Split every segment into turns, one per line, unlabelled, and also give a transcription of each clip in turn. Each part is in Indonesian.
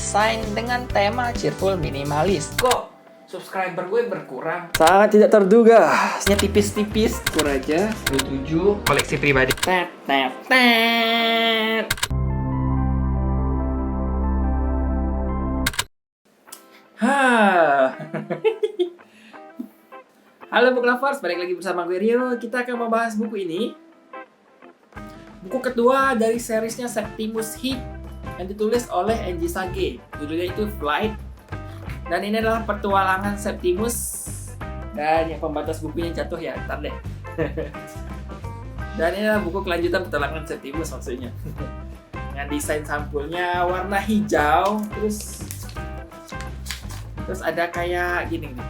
didesain dengan tema cheerful minimalis. Kok subscriber gue berkurang?
Sangat tidak terduga.
Nya tipis-tipis.
Kur aja 27
Koleksi pribadi. Tet, tet, tet. Halo Book Lovers, balik lagi bersama gue Rio. Kita akan membahas buku ini. Buku kedua dari seriesnya Septimus Heap yang ditulis oleh Angie Sage. Judulnya itu Flight. Dan ini adalah petualangan Septimus. Dan yang pembatas bukunya jatuh ya, ntar deh. Dan ini adalah buku kelanjutan petualangan Septimus maksudnya. Dengan desain sampulnya warna hijau, terus ada kayak gini nih.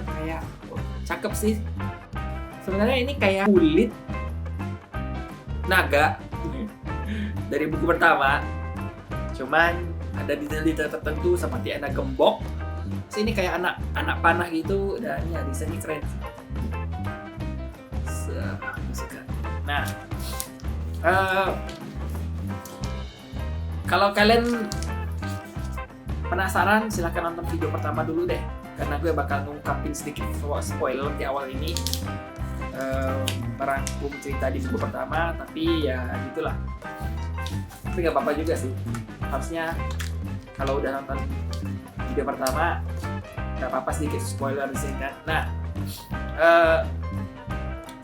Kayak cakep sih. Sebenarnya ini kayak kulit naga dari buku pertama. Cuman ada detail-detail tertentu seperti anak gembok. Terus ini kayak anak panah gitu, dan ya desainnya keren. Suka. Nah, kalau kalian penasaran, silahkan nonton video pertama dulu deh, karena gue bakal ngungkapin sedikit spoiler di awal ini, merangkum cerita di buku pertama. Tapi ya gitulah, tapi nggak apa-apa juga sih. Harusnya kalau udah nonton video pertama nggak apa-apa sedikit spoiler di sini kan. Nah,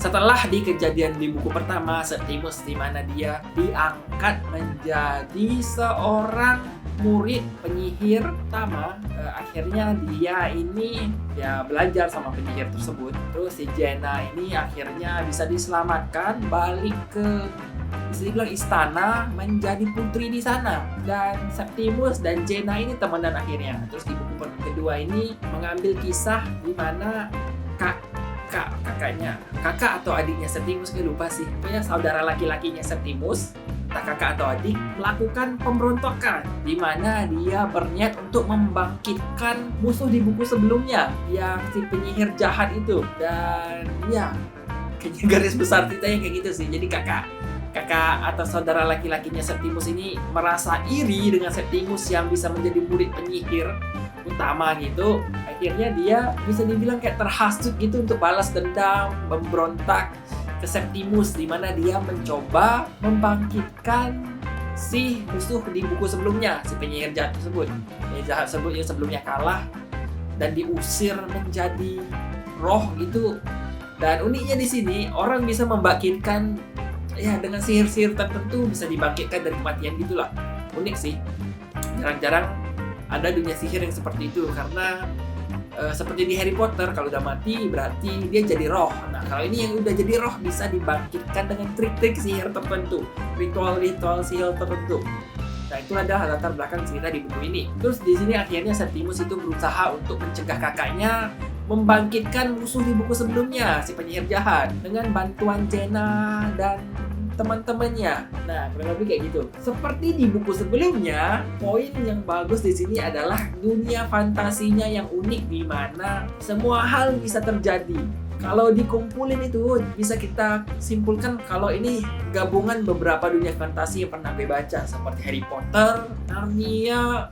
setelah di kejadian di buku pertama Septimus, di mana dia diangkat menjadi seorang murid penyihir utama, akhirnya dia ini ya belajar sama penyihir tersebut. Terus si Jenna ini akhirnya bisa diselamatkan balik ke, bisa dibilang istana, menjadi putri di sana. Dan Septimus dan Jenna ini temenan akhirnya. Terus di buku kedua ini mengambil kisah di mana kakak atau adiknya Septimus, gue lupa sih, pokoknya saudara laki-lakinya Septimus, entah kakak atau adik, melakukan pemberontakan di mana dia berniat untuk membangkitkan musuh di buku sebelumnya yang si penyihir jahat itu. Dan ya kayaknya garis besar ceritanya kayak gitu sih. Jadi kakak atau saudara laki-lakinya Septimus ini merasa iri dengan Septimus yang bisa menjadi murid penyihir utama gitu. Akhirnya dia bisa dibilang kayak terhasut gitu untuk balas dendam, memberontak ke Septimus, di mana dia mencoba membangkitkan si musuh di buku sebelumnya, si penyihir jahat tersebut. Penyihir jahat tersebut yang sebelumnya kalah dan diusir menjadi roh gitu. Dan uniknya di sini orang bisa membangkitkan ya dengan sihir-sihir tertentu, bisa dibangkitkan dari kematian gitulah. Unik sih. Jarang-jarang ada dunia sihir yang seperti itu, karena seperti di Harry Potter, kalau udah mati berarti dia jadi roh. Nah, kalau ini yang udah jadi roh bisa dibangkitkan dengan trik-trik sihir tertentu, ritual-ritual sihir tertentu. Nah, itu adalah latar belakang cerita di buku ini. Terus di sini akhirnya Septimus itu berusaha untuk mencegah kakaknya membangkitkan musuh di buku sebelumnya, si penyihir jahat, dengan bantuan Jenna dan teman-temannya. Nah, kurang lebih kayak gitu. Seperti di buku sebelumnya, poin yang bagus di sini adalah dunia fantasinya yang unik, di mana semua hal bisa terjadi. Kalau dikumpulin itu bisa kita simpulkan kalau ini gabungan beberapa dunia fantasi yang pernah gue baca, seperti Harry Potter, Narnia,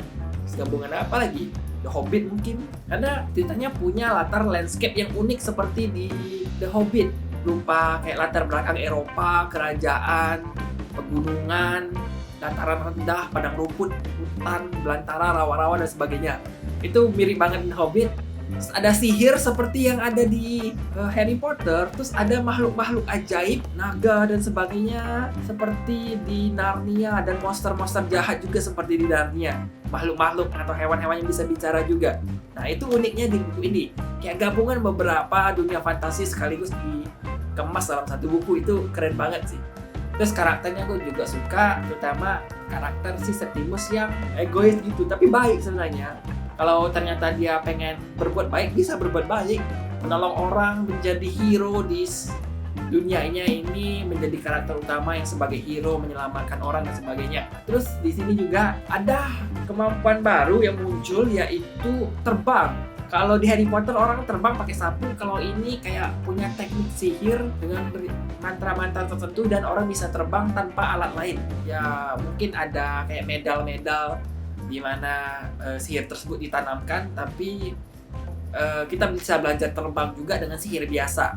gabungan apa lagi? The Hobbit mungkin. Karena ceritanya punya latar landscape yang unik seperti di The Hobbit. Berupa kayak latar belakang Eropa, kerajaan, pegunungan, dataran rendah, padang rumput, hutan, belantara, rawa-rawa dan sebagainya. Itu mirip banget dengan Hobbit. Terus ada sihir seperti yang ada di Harry Potter. Terus ada makhluk-makhluk ajaib, naga dan sebagainya seperti di Narnia, dan monster-monster jahat juga seperti di Narnia. Makhluk-makhluk atau hewan-hewan yang bisa bicara juga. Nah, itu uniknya di buku ini. Kayak gabungan beberapa dunia fantasi sekaligus dikemas dalam satu buku. Itu keren banget sih. Terus karakternya gue juga suka, terutama karakter si Septimus yang egois gitu, tapi baik sebenarnya. Kalau ternyata dia pengen berbuat baik, bisa berbuat baik, menolong orang, menjadi hero di dunianya ini, menjadi karakter utama yang sebagai hero, menyelamatkan orang dan sebagainya. Terus di sini juga ada kemampuan baru yang muncul, yaitu terbang. Kalau di Harry Potter orang terbang pakai sapu, kalau ini kayak punya teknik sihir dengan mantra-mantra tertentu dan orang bisa terbang tanpa alat lain. Ya mungkin ada kayak medal-medal di mana sihir tersebut ditanamkan, tapi kita bisa belajar terbang juga dengan sihir biasa.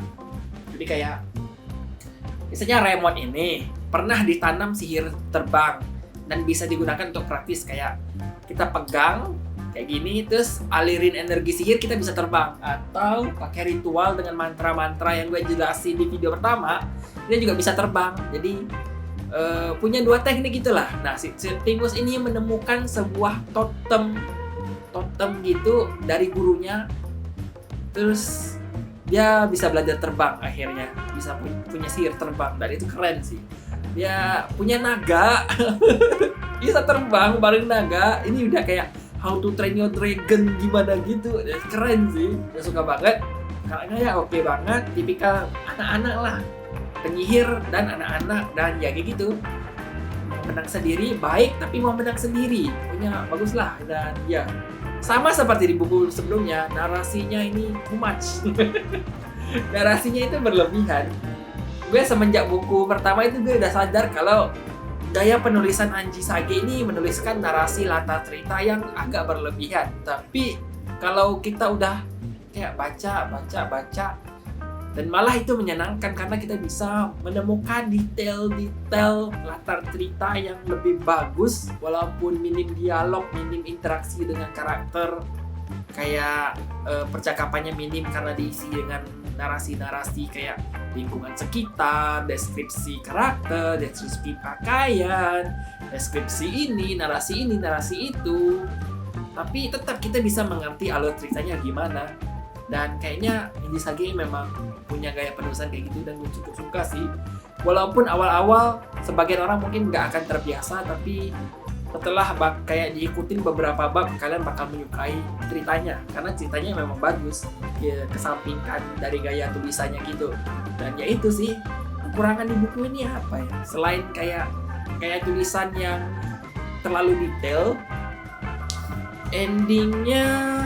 Jadi kayak misalnya remote ini pernah ditanam sihir terbang dan bisa digunakan untuk praktis, kayak kita pegang kayak gini terus alirin energi sihir, kita bisa terbang. Atau pakai ritual dengan mantra-mantra yang gue jelasin di video pertama, dia juga bisa terbang. Jadi punya dua teknik itulah. Nah, si Septimus ini menemukan sebuah totem gitu dari gurunya, terus dia bisa belajar terbang, akhirnya bisa punya sihir terbang, dan itu keren sih. Dia punya naga bisa terbang bareng naga. Ini udah kayak How to Train Your Dragon gimana gitu. Keren sih, gue suka banget karena ya oke banget, tipikal anak-anak lah, penyihir dan anak-anak, dan ya kayak gitu, mau menang sendiri baik, tapi mau menang sendiri punya bagus lah. Dan ya sama seperti di buku sebelumnya, narasinya ini too much. Narasinya itu berlebihan. Gue semenjak buku pertama itu gue udah sadar kalau gaya penulisan Anji Sage ini menuliskan narasi latar cerita yang agak berlebihan. Tapi kalau kita udah kayak baca dan malah itu menyenangkan karena kita bisa menemukan detail-detail latar cerita yang lebih bagus, walaupun minim dialog, minim interaksi dengan karakter, kayak percakapannya minim karena diisi dengan narasi-narasi kayak lingkungan sekitar, deskripsi karakter, deskripsi pakaian, deskripsi ini, narasi itu. Tapi tetap kita bisa mengerti alur ceritanya gimana. Dan kayaknya Anji Sage memang punya gaya penulisan kayak gitu, dan gue cukup suka sih. Walaupun awal-awal sebagian orang mungkin nggak akan terbiasa, tapi setelah kayak diikutin beberapa bab, kalian bakal menyukai ceritanya karena ceritanya memang bagus ya, kesampingkan dari gaya tulisannya gitu. Dan ya itu sih kekurangan di buku ini apa ya, selain kayak tulisan yang terlalu detail, endingnya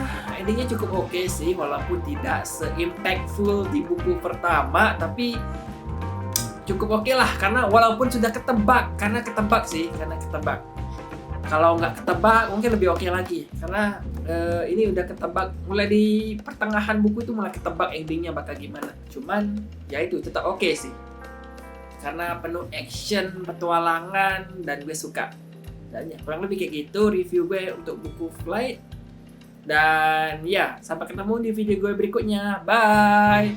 cukup oke sih, walaupun tidak se-impactful di buku pertama, tapi cukup oke lah, karena walaupun sudah ketebak. Kalau nggak ketebak mungkin lebih oke lagi, karena ini udah ketebak mulai di pertengahan buku itu, mulai ketebak endingnya bakal gimana. Cuman ya itu tetap oke sih karena penuh action, petualangan, dan gue suka. Dan ya kurang lebih kayak gitu review gue untuk buku Flight. Dan ya sampai ketemu di video gue berikutnya, bye.